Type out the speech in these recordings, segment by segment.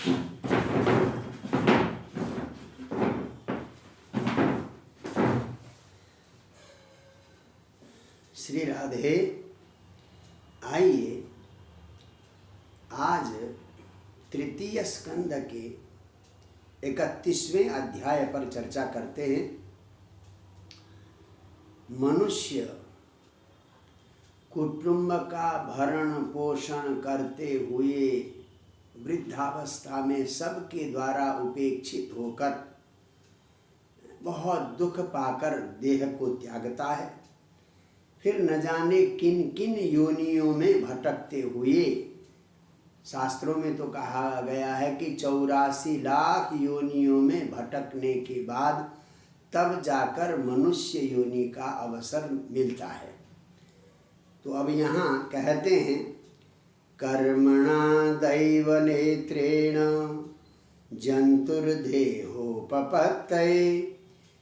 श्री राधे। आइए आज तृतीय स्कंद के 31वें अध्याय पर चर्चा करते हैं। मनुष्य कुटुंब का भरण पोषण करते हुए वृद्धावस्था में सबके द्वारा उपेक्षित होकर बहुत दुख पाकर देह को त्यागता है। फिर न जाने किन किन योनियों में भटकते हुए, शास्त्रों में तो कहा गया है कि 84 लाख योनियों में भटकने के बाद तब जाकर मनुष्य योनि का अवसर मिलता है। तो अब यहाँ कहते हैं, कर्मणा दैव नेत्रेण जंतुर्देहोपपत्तये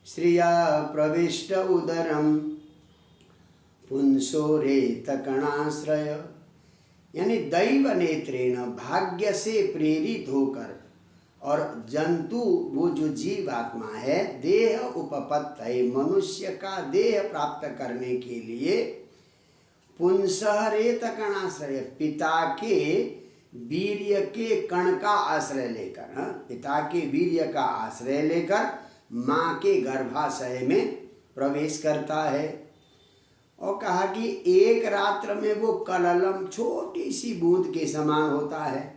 श्रिया प्रविष्ट उदरम पुंसोरेतकणाश्रय। यानी दैव नेत्रेण, भाग्य से प्रेरित होकर, और जंतु वो जो जीवात्मा है, देह उपपत्तये, मनुष्य का देह प्राप्त करने के लिए, पुंसरेतकणाश्रय, पिता के वीर्य के कण का आश्रय लेकर, पिता के वीर्य का आश्रय लेकर माँ के गर्भाशय में प्रवेश करता है। और कहा कि एक रात्र में वो कललम, छोटी सी बूंद के समान होता है।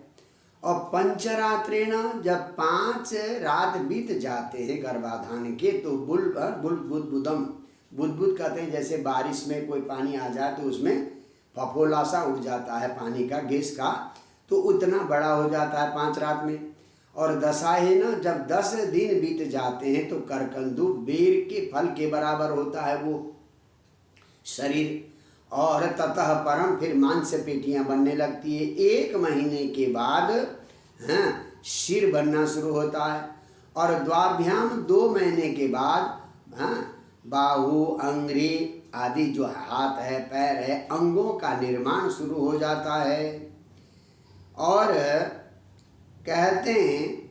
और पंचरात्रेण, जब 5 रात बीत जाते हैं गर्भाधान के, तो बुद्बुदम, बुदबुद कहते हैं, जैसे बारिश में कोई पानी आ जाए तो उसमें फफोला सा उड़ जाता है पानी का, गैस का, तो उतना बड़ा हो जाता है 5 रात में। और दशाहेन, जब 10 दिन बीत जाते हैं तो करकंदु, बेर के फल के बराबर होता है वो शरीर। और ततः परम, फिर मांस पेटियां बनने लगती है। 1 महीने के बाद सिर बनना शुरू होता है। और द्वाभ्याम, 2 महीने के बाद बाहु, अंग्री आदि जो हाथ है, पैर है, अंगों का निर्माण शुरू हो जाता है। और कहते हैं,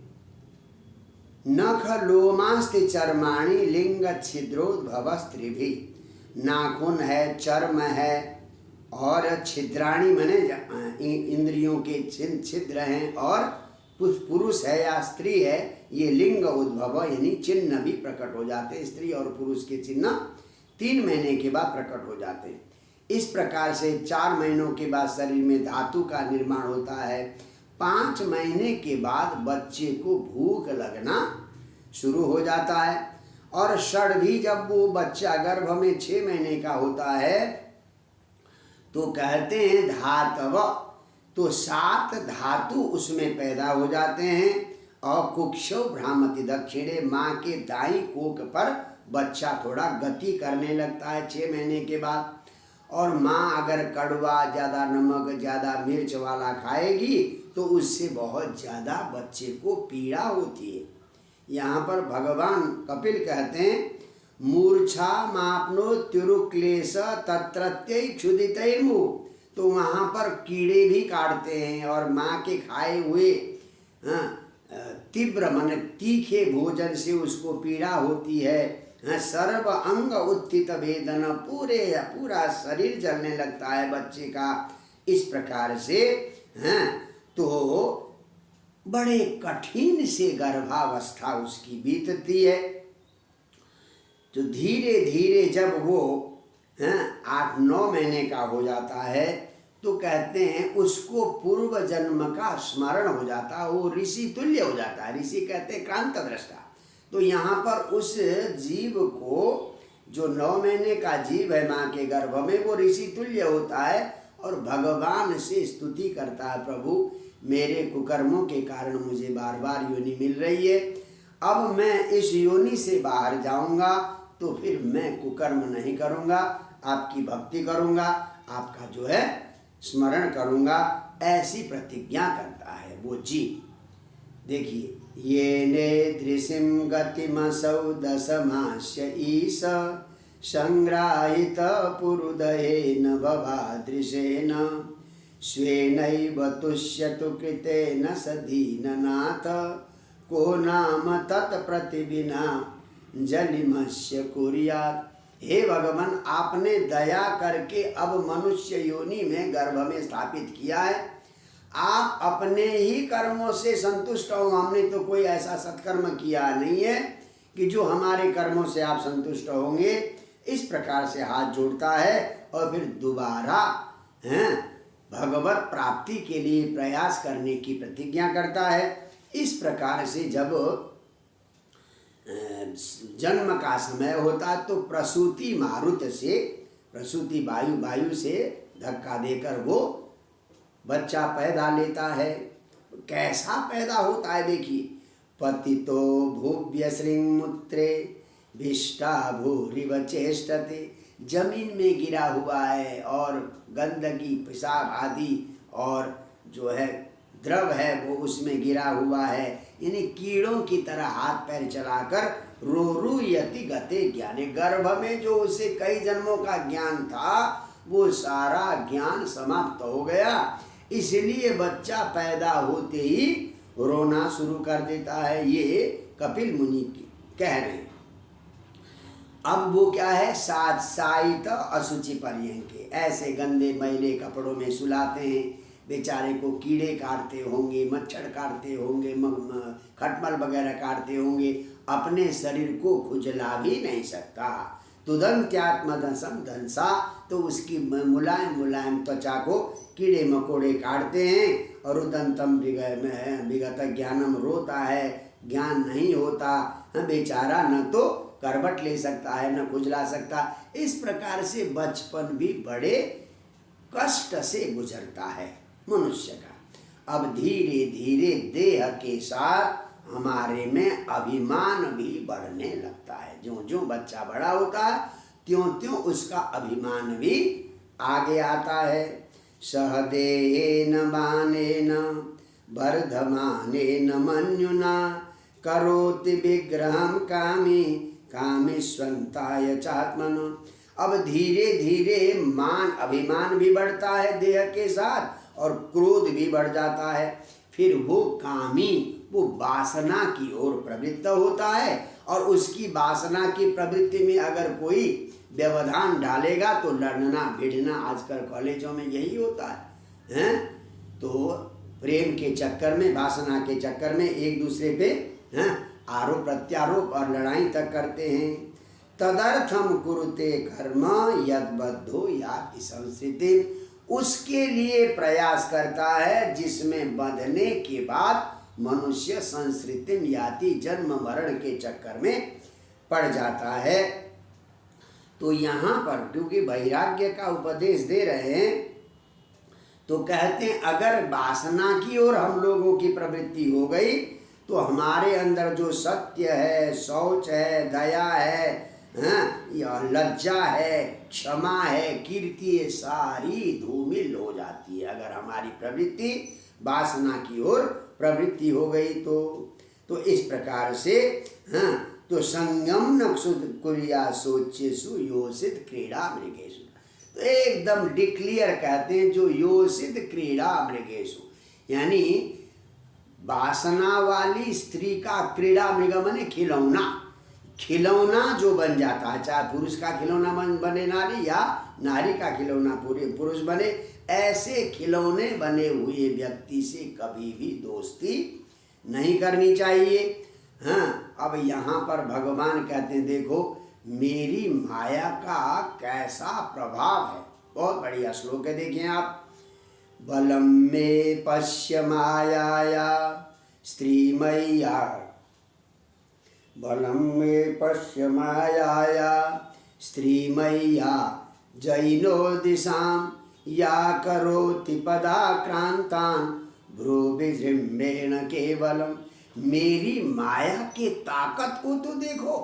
नख लोमास्ति चर्माणि लिंग छिद्रोद्भव स्त्रीभि। नाखून है, चर्म है, और छिद्राणी मने इंद्रियों के छिद्र हैं, और पुरुष है या स्त्री है, ये लिंग उद्भव यानी चिन्ह भी प्रकट हो जाते हैं। स्त्री और पुरुष के चिन्ह 3 महीने के बाद प्रकट हो जाते हैं। इस प्रकार से 4 महीनों के बाद शरीर में धातु का निर्माण होता है। 5 महीने के बाद बच्चे को भूख लगना शुरू हो जाता है। और षड भी, जब वो बच्चा गर्भ में 6 महीने का होता है, तो कहते हैं धातव, तो 7 धातु उसमें पैदा हो जाते हैं। और कुक्षो भ्रामति दक्षिणे, माँ के दाईं कोख पर बच्चा थोड़ा गति करने लगता है 6 महीने के बाद। और माँ अगर कड़वा, ज़्यादा नमक, ज़्यादा मिर्च वाला खाएगी तो उससे बहुत ज़्यादा बच्चे को पीड़ा होती है। यहाँ पर भगवान कपिल कहते हैं, मूर्छा मापनो त्युरुक्लेश तत्रत्यै क्षुदितैर्मु। तो वहाँ पर कीड़े भी काटते हैं, और माँ के खाए हुए तीव्र मन तीखे भोजन से उसको पीड़ा होती है। सर्व अंग उत्थित वेदन, पूरा शरीर जलने लगता है बच्चे का। इस प्रकार से तो बड़े कठिन से गर्भावस्था उसकी बीतती है। तो धीरे धीरे जब वो 8-9 महीने का हो जाता है, तो कहते हैं उसको पूर्व जन्म का स्मरण हो जाता है, वो ऋषि तुल्य हो जाता है। ऋषि कहते हैं क्रांत दृष्टा। तो यहाँ पर उस जीव को, जो 9 महीने का जीव है माँ के गर्भ में, वो ऋषि तुल्य होता है और भगवान से स्तुति करता है, प्रभु मेरे कुकर्मों के कारण मुझे बार बार योनि मिल रही है, अब मैं इस योनि से बाहर जाऊंगा तो फिर मैं कुकर्म नहीं करूंगा, आपकी भक्ति करूंगा, आपका जो है स्मरण करूंगा, ऐसी प्रतिज्ञा करता है वो जीव। देखिए, ये नेदृशिं गतिमसौ दशमास्य ईश संग्राहित पुरुदयेन भवादृशेन स्वेनैव तुष्यतु कृतेन स दीननाथ को नाम तत्प्रतिविना जलिमस्य कुर्यात्। हे भगवान, आपने दया करके अब मनुष्य योनि में गर्भ में स्थापित किया है। आप अपने ही कर्मों से संतुष्ट हो। हमने तो कोई ऐसा सत्कर्म किया नहीं है कि जो हमारे कर्मों से आप संतुष्ट होंगे। इस प्रकार से हाथ जोड़ता है और फिर दोबारा भगवत प्राप्ति के लिए प्रयास करने की प्रतिज्ञा करता है। इस प्रकार से जब जन्म का समय होता तो प्रसूति मारुत से, प्रसूति वायु से धक्का देकर वो बच्चा पैदा लेता है। कैसा पैदा होता है देखिए। पतितो भूव्य श्रृंगमूत्रे भिष्टा भूरिव चेष्टते। जमीन में गिरा हुआ है और गंदगी पेशाब आदि और जो है द्रव है वो उसमें गिरा हुआ है। यानी कीड़ों की तरह हाथ पैर चलाकर रोरुयति गते ज्ञाने। गर्भ में जो उसे कई जन्मों का ज्ञान था वो सारा ज्ञान समाप्त हो गया। इसलिए बच्चा पैदा होते ही रोना शुरू कर देता है। ये कपिल मुनि कह रहे हैं। अब वो क्या है, सात अशुचि पर्यंके, ऐसे गंदे मैले कपड़ों में सुलाते हैं। बेचारे को कीड़े काटते होंगे, मच्छर काटते होंगे, खटमल वगैरह काटते होंगे, अपने शरीर को खुजला भी नहीं सकता। तुदंत्यात्मदंसम धंसा, तो उसकी मुलायम मुलायम त्वचा को कीड़े मकोड़े काटते हैं। और उदंतम विगत ज्ञानम, रोता है, ज्ञान नहीं होता बेचारा, न तो करवट ले सकता है न खुजला सकता। इस प्रकार से बचपन भी बड़े कष्ट से गुजरता है मनुष्य का। अब धीरे धीरे देह के साथ हमारे में अभिमान भी बढ़ने लगता है। ज्यों ज्यों बच्चा बड़ा होता है त्यों त्यों उसका अभिमान भी आगे आता है। सहदेन मानेन वर्धमानेन मन्युना करोति विग्रहम कामी कामेष्वन्ताय चात्मनो। अब धीरे धीरे अभिमान भी बढ़ता है देह के साथ और क्रोध भी बढ़ जाता है। फिर वो कामी, वो वासना की ओर प्रवृत्त होता है। और उसकी वासना की प्रवृत्ति में अगर कोई व्यवधान डालेगा तो लड़ना भिड़ना, आजकल कॉलेजों में यही होता है, तो प्रेम के चक्कर में, वासना के चक्कर में एक दूसरे पे आरोप प्रत्यारोप और लड़ाई तक करते हैं। तदर्थम कुरुते कर्म यद्बद्धो याति संस्कृति, उसके लिए प्रयास करता है जिसमें बंधने के बाद मनुष्य संस्कृति याति, जन्म मरण के चक्कर में पड़ जाता है। तो यहाँ पर क्योंकि वैराग्य का उपदेश दे रहे हैं तो कहते हैं अगर वासना की ओर हम लोगों की प्रवृत्ति हो गई तो हमारे अंदर जो सत्य है, शौच है, दया है, या लज्जा है, क्षमा है, कीर्ति है, सारी धूमिल हो जाती है। अगर हमारी प्रवृत्ति वासना की ओर प्रवृत्ति हो गई तो इस प्रकार से तो संयम न कुर्या सोचेसु योषित क्रीड़ा मृगेशु। तो एकदम डिक्लियर कहते हैं जो योषित क्रीड़ा मृगेशु, यानी वासना वाली स्त्री का क्रीड़ा मृग माने खिलौना, खिलौना जो बन जाता है, चाहे पुरुष का खिलौना बने नारी या नारी का खिलौना पुरुष बने, ऐसे खिलौने बने हुए व्यक्ति से कभी भी दोस्ती नहीं करनी चाहिए। अब यहाँ पर भगवान कहते हैं देखो मेरी माया का कैसा प्रभाव है। बहुत बढ़िया श्लोक है, देखिए आप। बलम में पश्य मायाया स्त्रीमय्या, बलम में पश्य मायाया स्त्रीमय्या जैनो दिशाम या करोति पदाक्रांतान भ्रूविजृंभेण केवलम। मेरी माया के ताकत को तो देखो।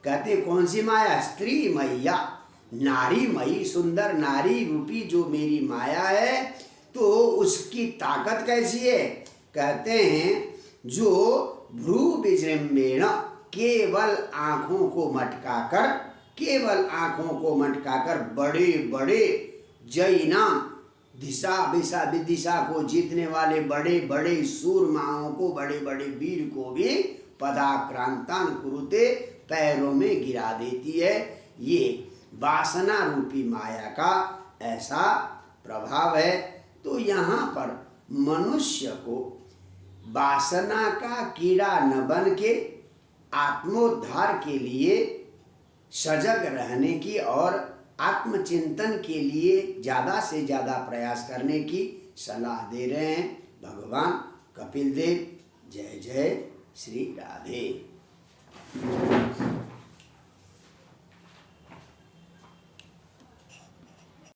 कहते कौन सी माया? स्त्री मैया, नारी मई, सुंदर नारी रूपी जो मेरी माया है तो उसकी ताकत कैसी है? कहते हैं जो भ्रू विजृंभेण, केवल आँखों को मटकाकर, केवल आँखों को मटकाकर बड़े बड़े जैना दिशा विशा विदिशा को जीतने वाले बड़े बड़े सूरमाओं को, बड़े बड़े वीर को भी पदाक्रांतान कुरुते, पैरों में गिरा देती है। ये वासना रूपी माया का ऐसा प्रभाव है। तो यहाँ पर मनुष्य को वासना का कीड़ा न बन के आत्मोद्धार के लिए सजग रहने की और आत्मचिंतन के लिए ज़्यादा से ज़्यादा प्रयास करने की सलाह दे रहे हैं भगवान कपिल देव। जय जय श्री राधे।